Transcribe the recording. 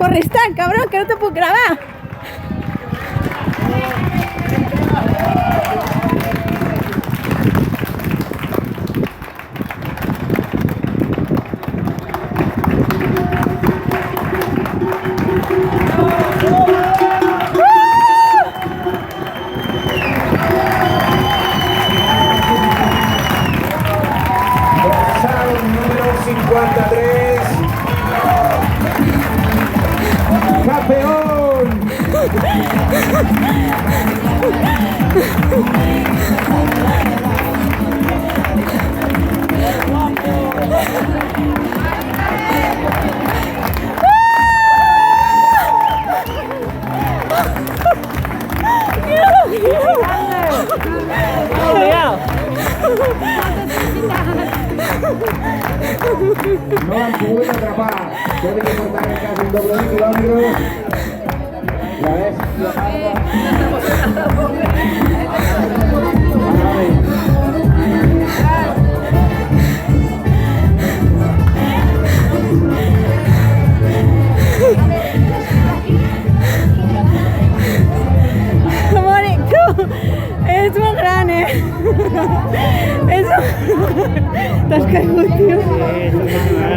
Corre, Stan, cabrón, que no te puedo grabar. Número 53. ¡Campeón! No han podido atrapar. Tiene que cortar en casi un doble kilómetro. La vez Bonito. Es muy grande. Eso. T'has caigut, tio.